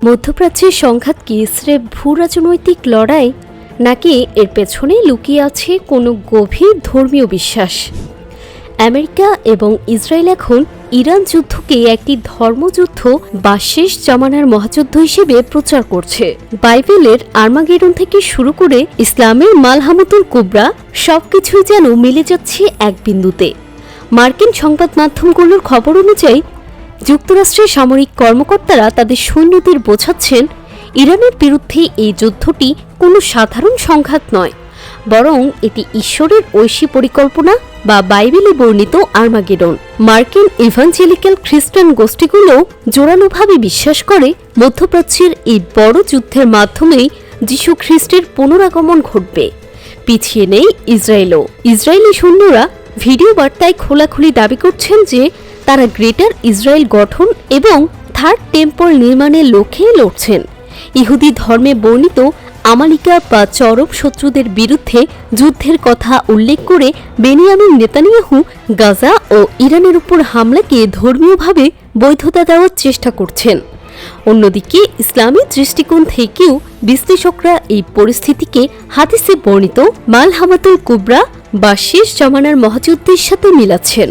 মধ্যপ্রাচ্যের সংঘাত কি স্রেফ ভূরাজনৈতিক লড়াই, নাকি এর পেছনে লুকিয়ে আছে কোনো গভীর ধর্মীয় বিশ্বাস? আমেরিকা এবং ইসরায়েল এখন ইরান যুদ্ধকে একটি ধর্মযুদ্ধ বা শেষ জামানার মহাযুদ্ধ হিসেবে প্রচার করছে। বাইবেলের আর্মাগেডন থেকে শুরু করে ইসলামের মালহামতুল কুবরা সবকিছুই যেন মিলে যাচ্ছে এক বিন্দুতে। মার্কিন সংবাদ মাধ্যমগুলোর খবর অনুযায়ী যুক্তরাষ্ট্রের সামরিক কর্মকর্তারা তাদের সৈন্যদের বোঝাচ্ছেন, ইরানের বিরুদ্ধে এই যুদ্ধটি কোনো সাধারণ সংঘাত নয়, বরং এটি ঈশ্বরের ঐশী পরিকল্পনা বা বাইবেলে বর্ণিত আর্মাগেডন। মার্কিন ইভাঞ্জেলিক্যাল খ্রিস্টান গোষ্ঠীগুলো জোরালোভাবে বিশ্বাস করে মধ্যপ্রাচ্যের এই বড় যুদ্ধের মাধ্যমেই যীশু খ্রিস্টের পুনরাগমন ঘটবে। পিছিয়ে নেই ইসরায়েলও। ইসরায়েলি সৈন্যরা ভিডিও বার্তায় খোলাখুলি দাবি করছেন যে তারা গ্রেটার ইসরায়েল গঠন এবং থার্ড টেম্পল নির্মাণের লক্ষ্যে লড়ছেন। ইহুদি ধর্মে বর্ণিত আমালিকা বা চরম শত্রুদের বিরুদ্ধে যুদ্ধের কথা উল্লেখ করে বেনিয়ামিন নেতানিয়াহু গাজা ও ইরানের উপর হামলাকে ধর্মীয়ভাবে বৈধতা দেওয়ার চেষ্টা করছেন। অন্যদিকে ইসলামী দৃষ্টিকোণ থেকেও বিশ্লেষকরা এই পরিস্থিতিকে হাদিসে বর্ণিত মালহামাতুল কুবরা বা শেষ জামানার মহাযুদ্ধের সাথে মিলাচ্ছেন।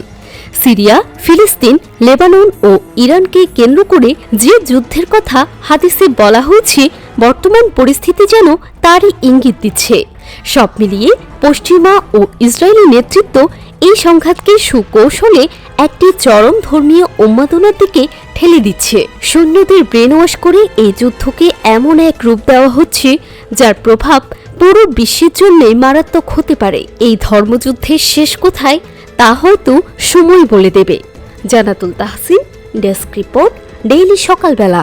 সিরিয়া, ফিলিস্তিন, লেবানন ও ইরানকে কেন্দ্র করে যে যুদ্ধের কথা হাদিসে বলা হয়েছে, বর্তমান পরিস্থিতি যেন তারই ইঙ্গিত দিচ্ছে। সব মিলিয়ে পশ্চিমা ও ইসরায়েলি নেতৃত্ব এই সংঘাতকে সুকৌশলে একটি চরম ধর্মীয় উন্মাদনার দিকে ঠেলে দিচ্ছে। সৈন্যদের ব্রেনওয়াশ করে এই যুদ্ধকে এমন এক রূপ দেওয়া হচ্ছে যার প্রভাব পুরো বিশ্বের জন্য মারাত্মক হতে পারে। এই ধর্মযুদ্ধের শেষ কোথায় তা হয়তো সময় বলে দেবে। জান্নাতুল তাহসিন, ডেস্ক রিপোর্ট, ডেইলি সকালবেলা।